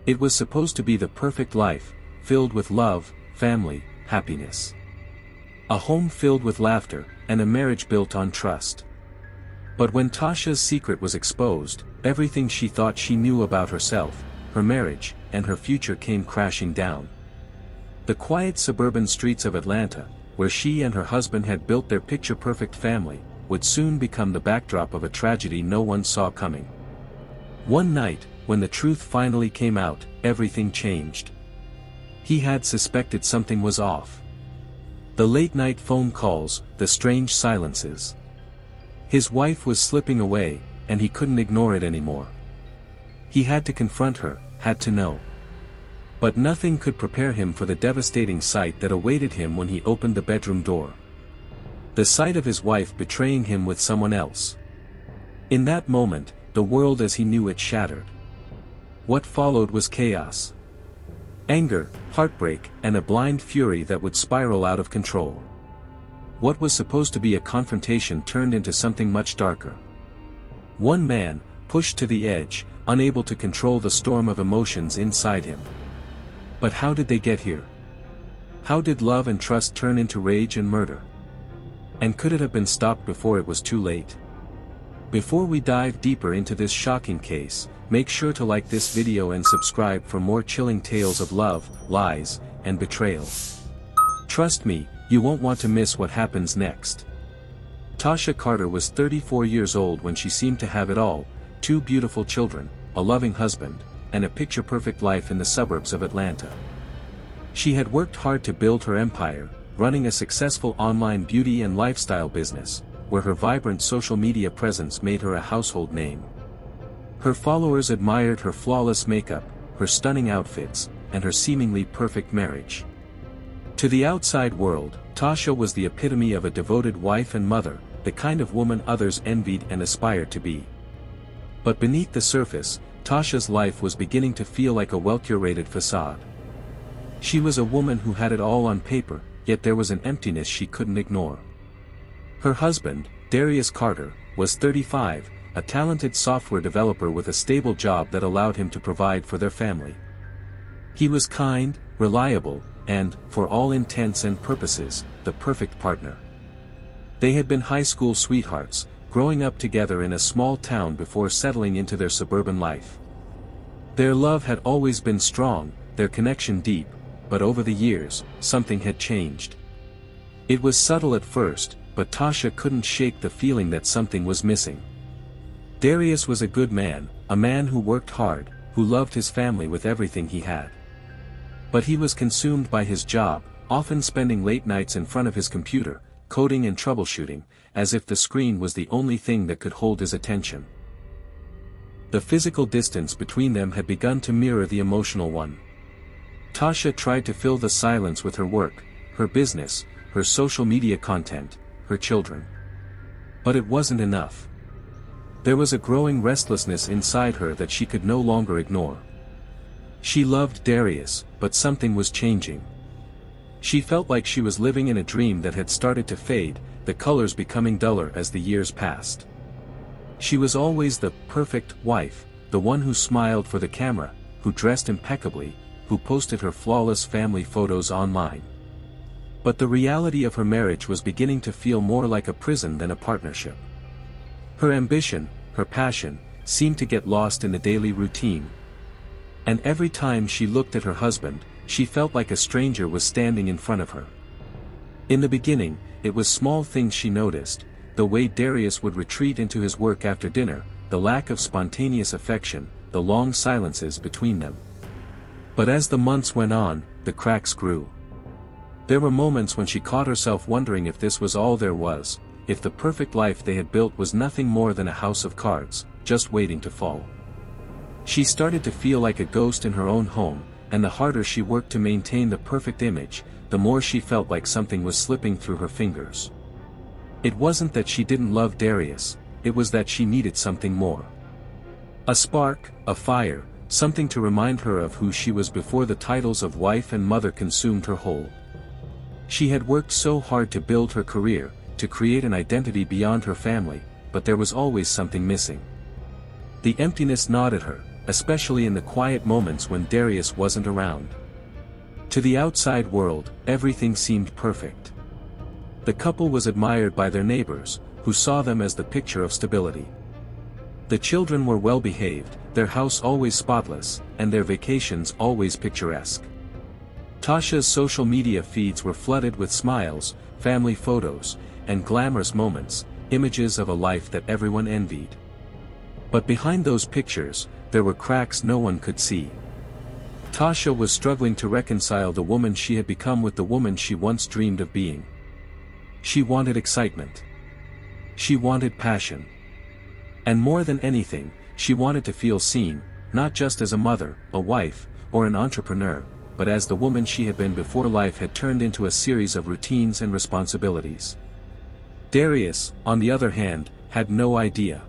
It was supposed to be the perfect life, filled with love, family, happiness. A home filled with laughter, and a marriage built on trust. But when Tasha's secret was exposed, everything she thought she knew about herself, her marriage, and her future came crashing down. The quiet suburban streets of Atlanta, where she and her husband had built their picture-perfect family, would soon become the backdrop of a tragedy no one saw coming. One night, when the truth finally came out, everything changed. He had suspected something was off. The late-night phone calls, the strange silences. His wife was slipping away, and he couldn't ignore it anymore. He had to confront her, had to know. But nothing could prepare him for the devastating sight that awaited him when he opened the bedroom door. The sight of his wife betraying him with someone else. In that moment, the world as he knew it shattered. What followed was chaos. Anger, heartbreak, and a blind fury that would spiral out of control. What was supposed to be a confrontation turned into something much darker. One man, pushed to the edge, unable to control the storm of emotions inside him. But how did they get here? How did love and trust turn into rage and murder? And could it have been stopped before it was too late? Before we dive deeper into this shocking case, make sure to like this video and subscribe for more chilling tales of love, lies, and betrayal. Trust me, you won't want to miss what happens next. Tasha Carter was 34 years old when she seemed to have it all: 2 beautiful children, a loving husband, and a picture-perfect life in the suburbs of Atlanta. She had worked hard to build her empire, running a successful online beauty and lifestyle business, where her vibrant social media presence made her a household name. Her followers admired her flawless makeup, her stunning outfits, and her seemingly perfect marriage. To the outside world, Tasha was the epitome of a devoted wife and mother, the kind of woman others envied and aspired to be. But beneath the surface, Tasha's life was beginning to feel like a well-curated facade. She was a woman who had it all on paper, yet there was an emptiness she couldn't ignore. Her husband, Darius Carter, was 35, a talented software developer with a stable job that allowed him to provide for their family. He was kind, reliable, and, for all intents and purposes, the perfect partner. They had been high school sweethearts, growing up together in a small town before settling into their suburban life. Their love had always been strong, their connection deep, but over the years, something had changed. It was subtle at first, but Tasha couldn't shake the feeling that something was missing. Darius was a good man, a man who worked hard, who loved his family with everything he had. But he was consumed by his job, often spending late nights in front of his computer, coding and troubleshooting, as if the screen was the only thing that could hold his attention. The physical distance between them had begun to mirror the emotional one. Tasha tried to fill the silence with her work, her business, her social media content, her children. But it wasn't enough. There was a growing restlessness inside her that she could no longer ignore. She loved Darius, but something was changing. She felt like she was living in a dream that had started to fade, the colors becoming duller as the years passed. She was always the perfect wife, the one who smiled for the camera, who dressed impeccably, who posted her flawless family photos online. But the reality of her marriage was beginning to feel more like a prison than a partnership. Her ambition, her passion, seemed to get lost in the daily routine. And every time she looked at her husband, she felt like a stranger was standing in front of her. In the beginning, it was small things she noticed: the way Darius would retreat into his work after dinner, the lack of spontaneous affection, the long silences between them. But as the months went on, the cracks grew. There were moments when she caught herself wondering if this was all there was, if the perfect life they had built was nothing more than a house of cards, just waiting to fall. She started to feel like a ghost in her own home, and the harder she worked to maintain the perfect image, the more she felt like something was slipping through her fingers. It wasn't that she didn't love Darius, it was that she needed something more. A spark, a fire, something to remind her of who she was before the titles of wife and mother consumed her whole. She had worked so hard to build her career, to create an identity beyond her family, but there was always something missing. The emptiness gnawed at her, especially in the quiet moments when Darius wasn't around. To the outside world, everything seemed perfect. The couple was admired by their neighbors, who saw them as the picture of stability. The children were well behaved, their house always spotless, and their vacations always picturesque. Tasha's social media feeds were flooded with smiles, family photos, and glamorous moments, images of a life that everyone envied. But behind those pictures, there were cracks no one could see. Tasha was struggling to reconcile the woman she had become with the woman she once dreamed of being. She wanted excitement. She wanted passion. And more than anything, she wanted to feel seen, not just as a mother, a wife, or an entrepreneur, but as the woman she had been before life had turned into a series of routines and responsibilities. Darius, on the other hand, had no idea.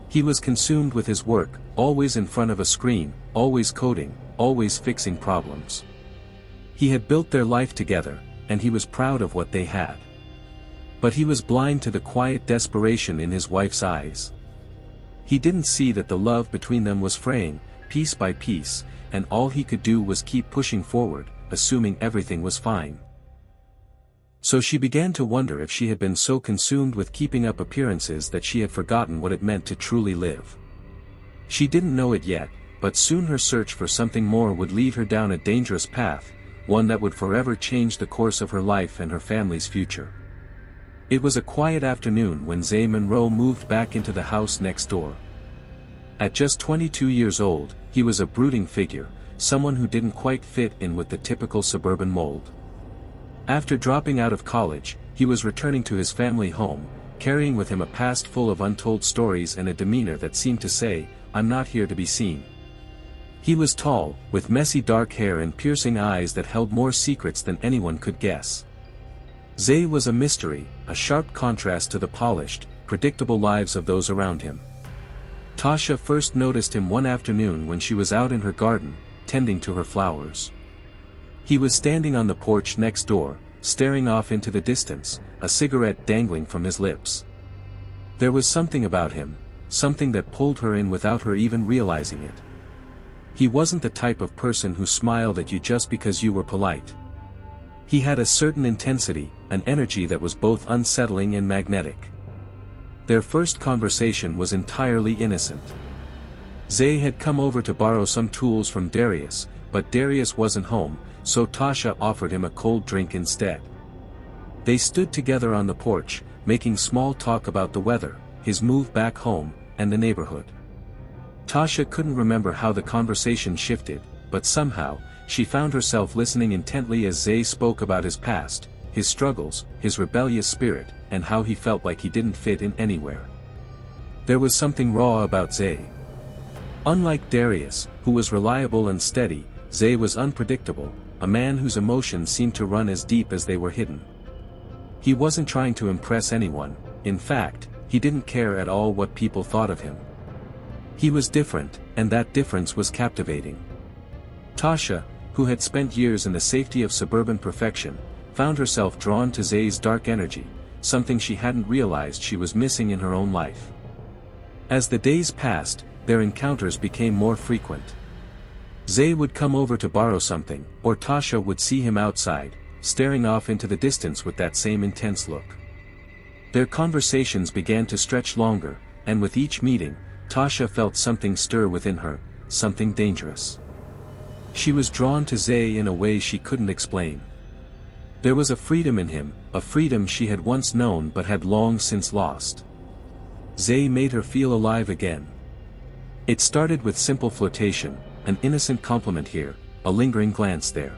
He was consumed with his work, always in front of a screen, always coding, always fixing problems. He had built their life together, and he was proud of what they had. But he was blind to the quiet desperation in his wife's eyes. He didn't see that the love between them was fraying, piece by piece, and all he could do was keep pushing forward, assuming everything was fine. So she began to wonder if she had been so consumed with keeping up appearances that she had forgotten what it meant to truly live. She didn't know it yet, but soon her search for something more would lead her down a dangerous path, one that would forever change the course of her life and her family's future. It was a quiet afternoon when Zay Monroe moved back into the house next door. At just 22 years old, he was a brooding figure, someone who didn't quite fit in with the typical suburban mold. After dropping out of college, he was returning to his family home, carrying with him a past full of untold stories and a demeanor that seemed to say, "I'm not here to be seen." He was tall, with messy dark hair and piercing eyes that held more secrets than anyone could guess. Zay was a mystery, a sharp contrast to the polished, predictable lives of those around him. Tasha first noticed him one afternoon when she was out in her garden, tending to her flowers. He was standing on the porch next door, staring off into the distance, a cigarette dangling from his lips. There was something about him, something that pulled her in without her even realizing it. He wasn't the type of person who smiled at you just because you were polite. He had a certain intensity, an energy that was both unsettling and magnetic. Their first conversation was entirely innocent. Zay had come over to borrow some tools from Darius, but Darius wasn't home, so Tasha offered him a cold drink instead. They stood together on the porch, making small talk about the weather, his move back home, and the neighborhood. Tasha couldn't remember how the conversation shifted, but somehow, she found herself listening intently as Zay spoke about his past, his struggles, his rebellious spirit, and how he felt like he didn't fit in anywhere. There was something raw about Zay. Unlike Darius, who was reliable and steady, Zay was unpredictable, a man whose emotions seemed to run as deep as they were hidden. He wasn't trying to impress anyone, in fact, he didn't care at all what people thought of him. He was different, and that difference was captivating. Tasha, who had spent years in the safety of suburban perfection, found herself drawn to Zay's dark energy, something she hadn't realized she was missing in her own life. As the days passed, their encounters became more frequent. Zay would come over to borrow something, or Tasha would see him outside, staring off into the distance with that same intense look. Their conversations began to stretch longer, and with each meeting, Tasha felt something stir within her, something dangerous. She was drawn to Zay in a way she couldn't explain. There was a freedom in him, a freedom she had once known but had long since lost. Zay made her feel alive again. It started with simple flirtation, an innocent compliment here, a lingering glance there.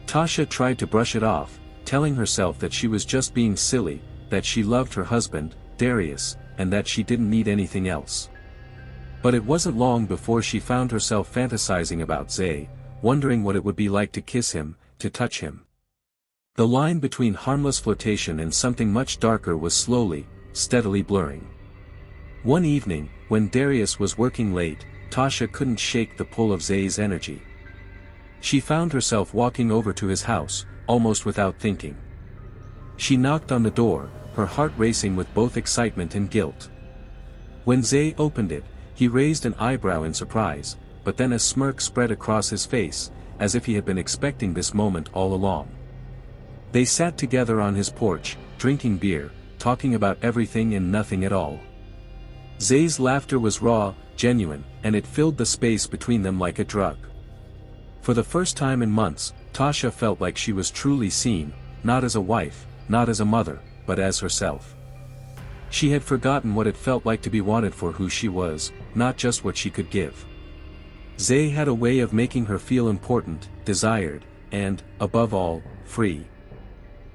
Tasha tried to brush it off, telling herself that she was just being silly, that she loved her husband, Darius, and that she didn't need anything else. But it wasn't long before she found herself fantasizing about Zay, wondering what it would be like to kiss him, to touch him. The line between harmless flirtation and something much darker was slowly, steadily blurring. One evening, when Darius was working late, Tasha couldn't shake the pull of Zay's energy. She found herself walking over to his house, almost without thinking. She knocked on the door, her heart racing with both excitement and guilt. When Zay opened it, He raised an eyebrow in surprise, but then a smirk spread across his face, as if he had been expecting this moment all along. They sat together on his porch, drinking beer, talking about everything and nothing at all. Zay's laughter was raw, genuine, and it filled the space between them like a drug. For the first time in months, Tasha felt like she was truly seen, not as a wife, not as a mother, but as herself. She had forgotten what it felt like to be wanted for who she was, not just what she could give. Zay had a way of making her feel important, desired, and, above all, free.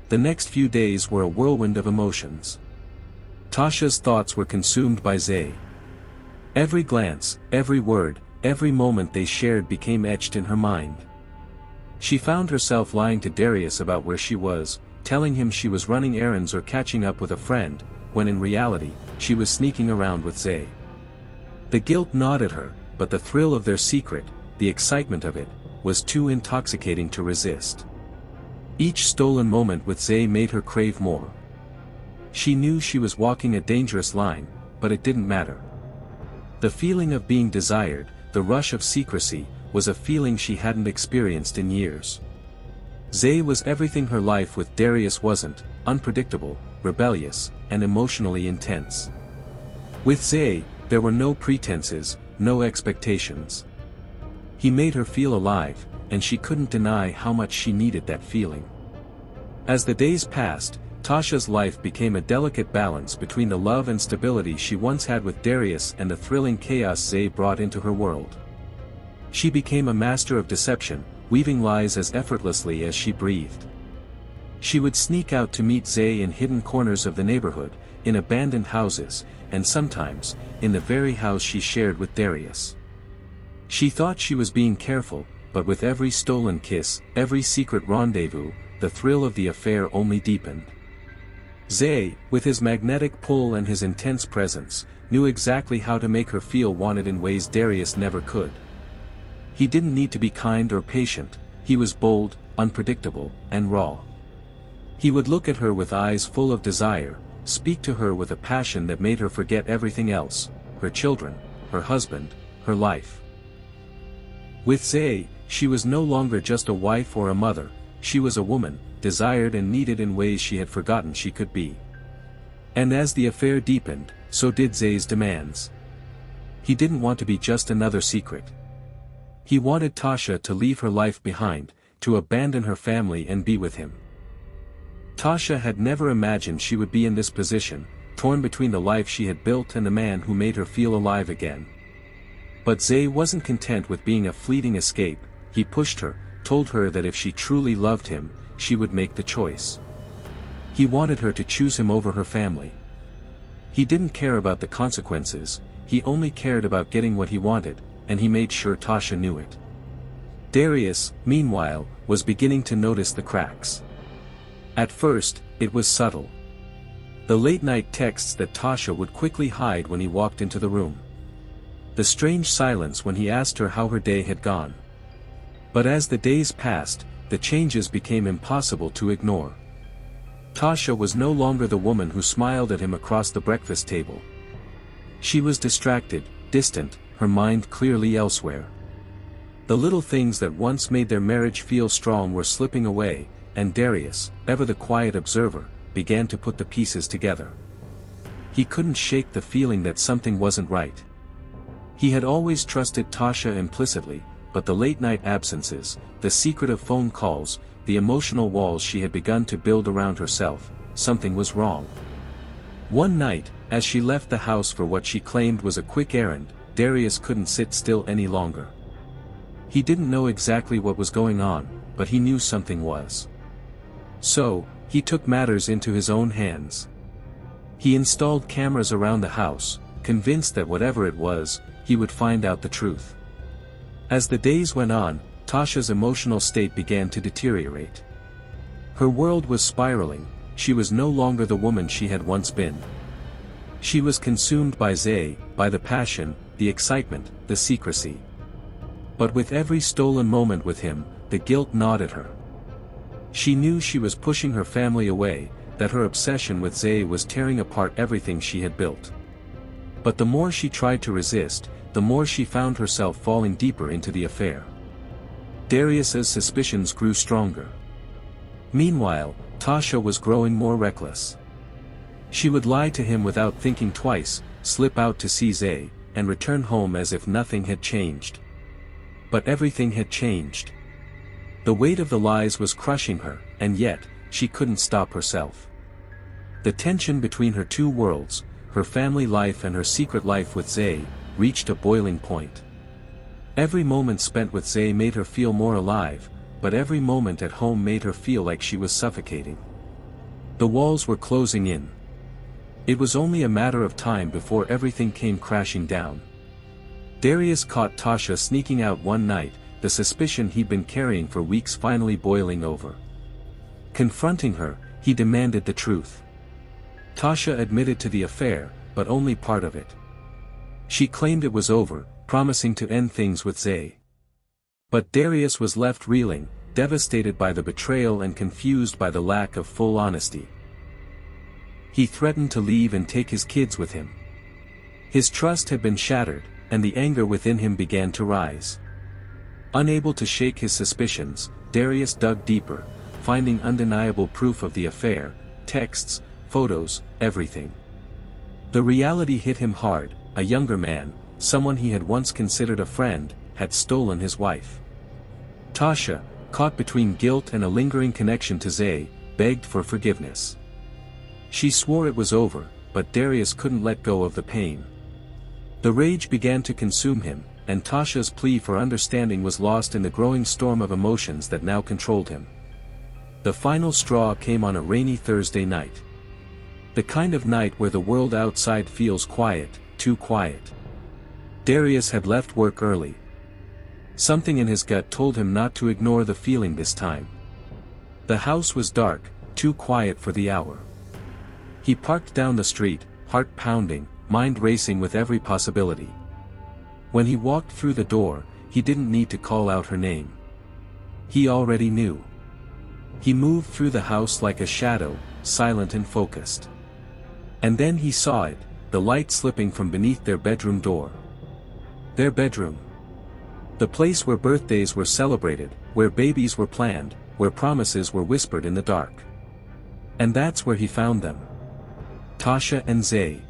The next few days were a whirlwind of emotions. Tasha's thoughts were consumed by Zay. Every glance, every word, every moment they shared became etched in her mind. She found herself lying to Darius about where she was, telling him she was running errands or catching up with a friend, when in reality, she was sneaking around with Zay. The guilt gnawed at her, but the thrill of their secret, the excitement of it, was too intoxicating to resist. Each stolen moment with Zay made her crave more. She knew she was walking a dangerous line, but it didn't matter. The feeling of being desired, the rush of secrecy, was a feeling she hadn't experienced in years. Zay was everything her life with Darius wasn't: unpredictable, rebellious, and emotionally intense. With Zay, there were no pretenses, no expectations. He made her feel alive, and she couldn't deny how much she needed that feeling. As the days passed, Tasha's life became a delicate balance between the love and stability she once had with Darius and the thrilling chaos Zay brought into her world. She became a master of deception, weaving lies as effortlessly as she breathed. She would sneak out to meet Zay in hidden corners of the neighborhood, in abandoned houses, and sometimes, in the very house she shared with Darius. She thought she was being careful, but with every stolen kiss, every secret rendezvous, the thrill of the affair only deepened. Zay, with his magnetic pull and his intense presence, knew exactly how to make her feel wanted in ways Darius never could. He didn't need to be kind or patient, he was bold, unpredictable, and raw. He would look at her with eyes full of desire, speak to her with a passion that made her forget everything else: her children, her husband, her life. With Zay, she was no longer just a wife or a mother, she was a woman, desired and needed in ways she had forgotten she could be. And as the affair deepened, so did Zay's demands. He didn't want to be just another secret. He wanted Tasha to leave her life behind, to abandon her family and be with him. Tasha had never imagined she would be in this position, torn between the life she had built and the man who made her feel alive again. But Zay wasn't content with being a fleeting escape. He pushed her, told her that if she truly loved him, she would make the choice. He wanted her to choose him over her family. He didn't care about the consequences, he only cared about getting what he wanted, and he made sure Tasha knew it. Darius, meanwhile, was beginning to notice the cracks. At first, it was subtle. The late-night texts that Tasha would quickly hide when he walked into the room. The strange silence when he asked her how her day had gone. But as the days passed, the changes became impossible to ignore. Tasha was no longer the woman who smiled at him across the breakfast table. She was distracted, distant, her mind clearly elsewhere. The little things that once made their marriage feel strong were slipping away, and Darius, ever the quiet observer, began to put the pieces together. He couldn't shake the feeling that something wasn't right. He had always trusted Tasha implicitly, but the late-night absences, the secretive phone calls, the emotional walls she had begun to build around herself, something was wrong. One night, as she left the house for what she claimed was a quick errand, Darius couldn't sit still any longer. He didn't know exactly what was going on, but he knew something was. So, he took matters into his own hands. He installed cameras around the house, convinced that whatever it was, he would find out the truth. As the days went on, Tasha's emotional state began to deteriorate. Her world was spiraling, she was no longer the woman she had once been. She was consumed by Zay, by the passion, the excitement, the secrecy. But with every stolen moment with him, the guilt gnawed at her. She knew she was pushing her family away, that her obsession with Zay was tearing apart everything she had built. But the more she tried to resist, the more she found herself falling deeper into the affair. Darius's suspicions grew stronger. Meanwhile, Tasha was growing more reckless. She would lie to him without thinking twice, slip out to see Zay, and return home as if nothing had changed. But everything had changed. The weight of the lies was crushing her, and yet, she couldn't stop herself. The tension between her two worlds, her family life and her secret life with Zay, reached a boiling point. Every moment spent with Zay made her feel more alive, but every moment at home made her feel like she was suffocating. The walls were closing in. It was only a matter of time before everything came crashing down. Darius caught Tasha sneaking out one night, the suspicion he'd been carrying for weeks finally boiling over. Confronting her, he demanded the truth. Tasha admitted to the affair, but only part of it. She claimed it was over, promising to end things with Zay. But Darius was left reeling, devastated by the betrayal and confused by the lack of full honesty. He threatened to leave and take his kids with him. His trust had been shattered, and the anger within him began to rise. Unable to shake his suspicions, Darius dug deeper, finding undeniable proof of the affair, texts, photos, everything. The reality hit him hard. A younger man, someone he had once considered a friend, had stolen his wife. Tasha, caught between guilt and a lingering connection to Zay, begged for forgiveness. She swore it was over, but Darius couldn't let go of the pain. The rage began to consume him, and Tasha's plea for understanding was lost in the growing storm of emotions that now controlled him. The final straw came on a rainy Thursday night. The kind of night where the world outside feels quiet, too quiet. Darius had left work early. Something in his gut told him not to ignore the feeling this time. The house was dark, too quiet for the hour. He parked down the street, heart pounding, mind racing with every possibility. When he walked through the door, he didn't need to call out her name. He already knew. He moved through the house like a shadow, silent and focused. And then he saw it, the light slipping from beneath their bedroom door. Their bedroom. The place where birthdays were celebrated, where babies were planned, where promises were whispered in the dark. And that's where he found them. Tasha and Zay.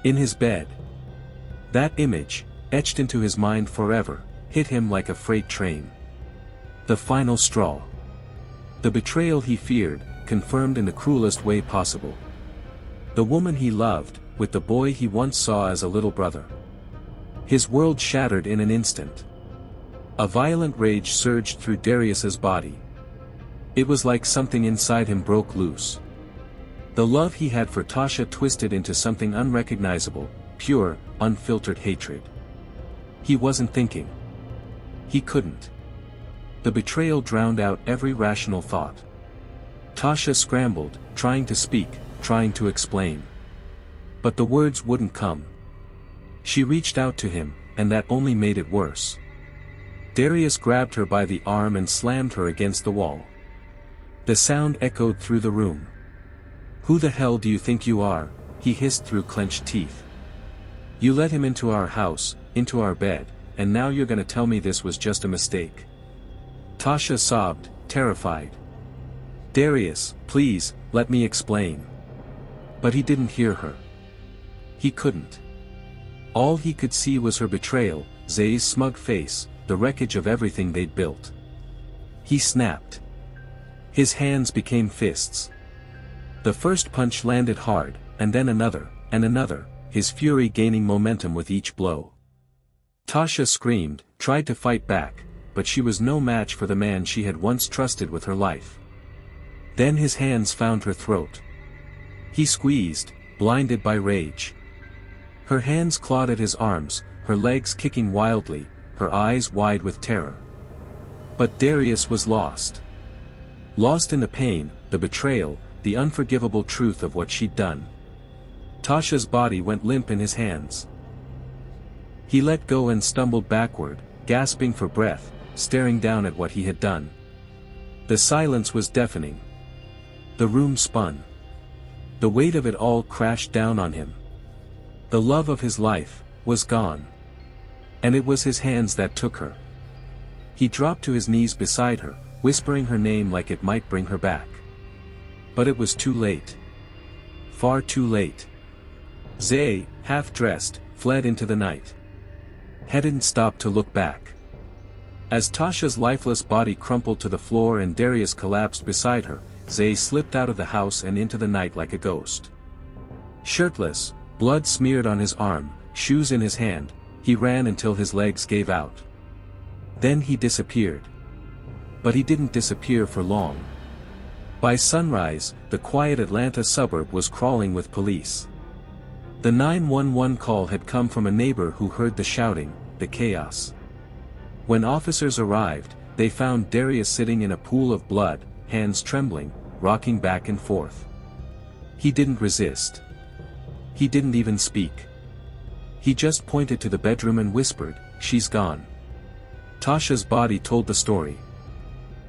In his bed. That image, etched into his mind forever, hit him like a freight train. The final straw. The betrayal he feared, confirmed in the cruelest way possible. The woman he loved, with the boy he once saw as a little brother. His world shattered in an instant. A violent rage surged through Darius's body. It was like something inside him broke loose. The love he had for Tasha twisted into something unrecognizable, pure, unfiltered hatred. He wasn't thinking. He couldn't. The betrayal drowned out every rational thought. Tasha scrambled, trying to speak, trying to explain. But the words wouldn't come. She reached out to him, and that only made it worse. Darius grabbed her by the arm and slammed her against the wall. The sound echoed through the room. "Who the hell do you think you are?" he hissed through clenched teeth. "You let him into our house, into our bed, and now you're gonna tell me this was just a mistake?" Tasha sobbed, terrified. "Darius, please, let me explain." But he didn't hear her. He couldn't. All he could see was her betrayal, Zay's smug face, the wreckage of everything they'd built. He snapped. His hands became fists. The first punch landed hard, and then another, his fury gaining momentum with each blow. Tasha screamed, tried to fight back, but she was no match for the man she had once trusted with her life. Then his hands found her throat. He squeezed, blinded by rage. Her hands clawed at his arms, her legs kicking wildly, her eyes wide with terror. But Darius was lost. Lost in the pain, the betrayal, the unforgivable truth of what she'd done. Tasha's body went limp in his hands. He let go and stumbled backward, gasping for breath, staring down at what he had done. The silence was deafening. The room spun. The weight of it all crashed down on him. The love of his life was gone. And it was his hands that took her. He dropped to his knees beside her, whispering her name like it might bring her back. But it was too late. Far too late. Zay, half-dressed, fled into the night. Hadn't stopped to look back. As Tasha's lifeless body crumpled to the floor and Darius collapsed beside her, Zay slipped out of the house and into the night like a ghost. Shirtless, blood smeared on his arm, shoes in his hand, he ran until his legs gave out. Then he disappeared. But he didn't disappear for long. By sunrise, the quiet Atlanta suburb was crawling with police. The 911 call had come from a neighbor who heard the shouting, the chaos. When officers arrived, they found Darius sitting in a pool of blood, hands trembling, rocking back and forth. He didn't resist. He didn't even speak. He just pointed to the bedroom and whispered, "She's gone." Tasha's body told the story.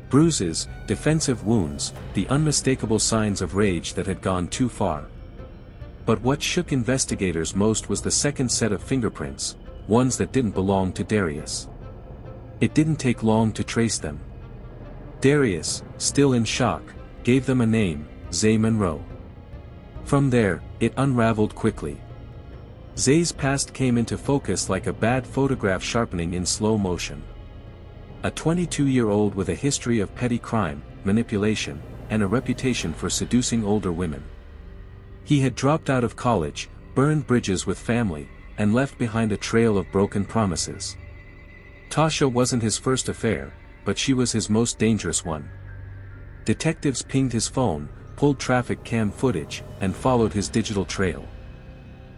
Bruises, defensive wounds, the unmistakable signs of rage that had gone too far. But what shook investigators most was the second set of fingerprints, ones that didn't belong to Darius. It didn't take long to trace them. Darius, still in shock, gave them a name, Zay Monroe. From there, it unraveled quickly. Zay's past came into focus like a bad photograph sharpening in slow motion. A 22-year-old with a history of petty crime, manipulation, and a reputation for seducing older women. He had dropped out of college, burned bridges with family, and left behind a trail of broken promises. Tasha wasn't his first affair, but she was his most dangerous one. Detectives pinged his phone, pulled traffic cam footage, and followed his digital trail.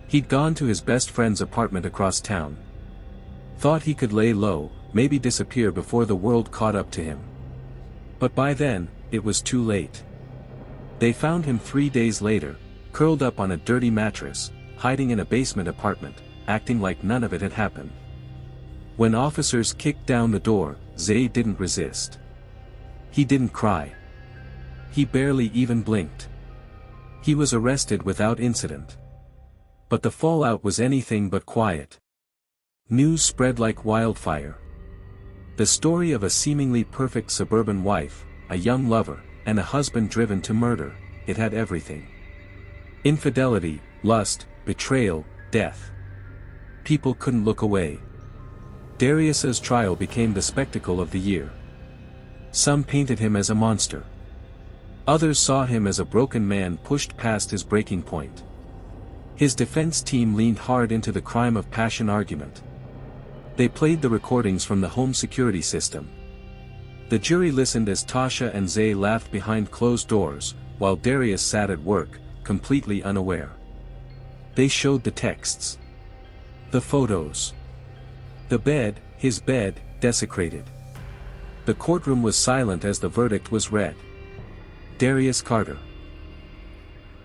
He'd gone to his best friend's apartment across town. Thought he could lay low, maybe disappear before the world caught up to him. But by then, it was too late. They found him 3 days later, curled up on a dirty mattress, hiding in a basement apartment, acting like none of it had happened. When officers kicked down the door, Zay didn't resist. He didn't cry. He barely even blinked. He was arrested without incident. But the fallout was anything but quiet. News spread like wildfire. The story of a seemingly perfect suburban wife, a young lover, and a husband driven to murder, it had everything. Infidelity, lust, betrayal, death. People couldn't look away. Darius's trial became the spectacle of the year. Some painted him as a monster. Others saw him as a broken man pushed past his breaking point. His defense team leaned hard into the crime of passion argument. They played the recordings from the home security system. The jury listened as Tasha and Zay laughed behind closed doors, while Darius sat at work, completely unaware. They showed the texts. The photos. The bed, his bed, desecrated. The courtroom was silent as the verdict was read. Darius Carter,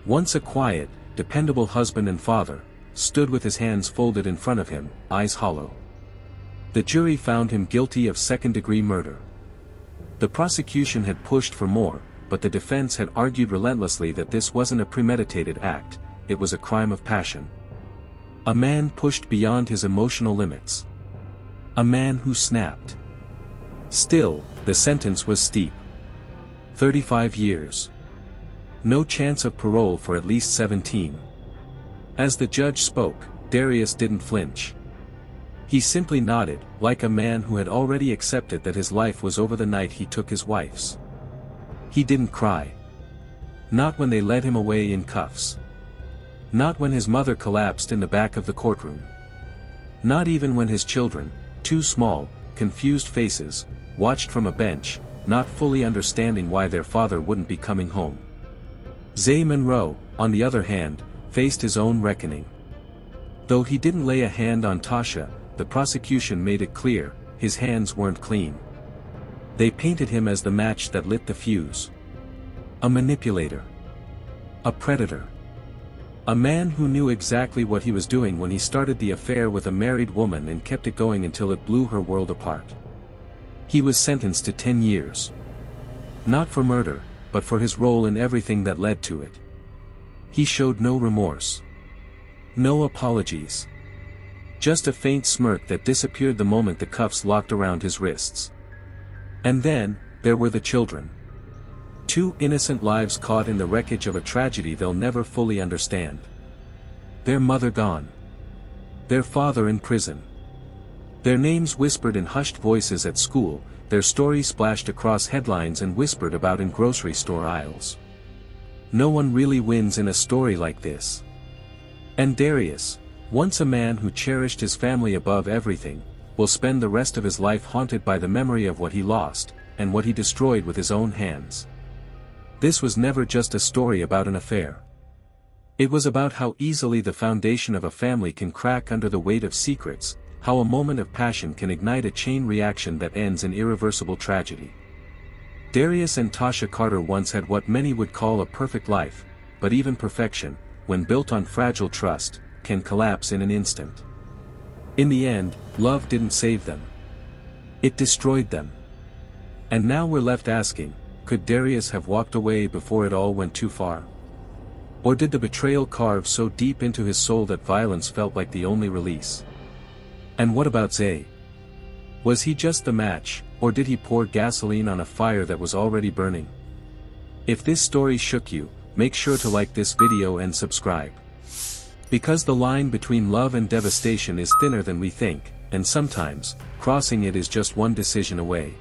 once a quiet, dependable husband and father, stood with his hands folded in front of him, eyes hollow. The jury found him guilty of second-degree murder. The prosecution had pushed for more, but the defense had argued relentlessly that this wasn't a premeditated act, it was a crime of passion. A man pushed beyond his emotional limits. A man who snapped. Still, the sentence was steep. 35 years. No chance of parole for at least 17. As the judge spoke, Darius didn't flinch. He simply nodded, like a man who had already accepted that his life was over the night he took his wife's. He didn't cry. Not when they led him away in cuffs. Not when his mother collapsed in the back of the courtroom. Not even when his children, two small, confused faces, watched from a bench, not fully understanding why their father wouldn't be coming home. Zay Monroe, on the other hand, faced his own reckoning. Though he didn't lay a hand on Tasha, the prosecution made it clear, his hands weren't clean. They painted him as the match that lit the fuse. A manipulator. A predator. A man who knew exactly what he was doing when he started the affair with a married woman and kept it going until it blew her world apart. He was sentenced to 10 years. Not for murder, but for his role in everything that led to it. He showed no remorse. No apologies. Just a faint smirk that disappeared the moment the cuffs locked around his wrists. And then, there were the children. 2 innocent lives caught in the wreckage of a tragedy they'll never fully understand. Their mother gone. Their father in prison. Their names whispered in hushed voices at school, their stories splashed across headlines and whispered about in grocery store aisles. No one really wins in a story like this. And Darius, once a man who cherished his family above everything, will spend the rest of his life haunted by the memory of what he lost, and what he destroyed with his own hands. This was never just a story about an affair. It was about how easily the foundation of a family can crack under the weight of secrets, how a moment of passion can ignite a chain reaction that ends in irreversible tragedy. Darius and Tasha Carter once had what many would call a perfect life, but even perfection, when built on fragile trust, can collapse in an instant. In the end, love didn't save them. It destroyed them. And now we're left asking, could Darius have walked away before it all went too far? Or did the betrayal carve so deep into his soul that violence felt like the only release? And what about Zay? Was he just the match, or did he pour gasoline on a fire that was already burning? If this story shook you, make sure to like this video and subscribe. Because the line between love and devastation is thinner than we think, and sometimes, crossing it is just one decision away.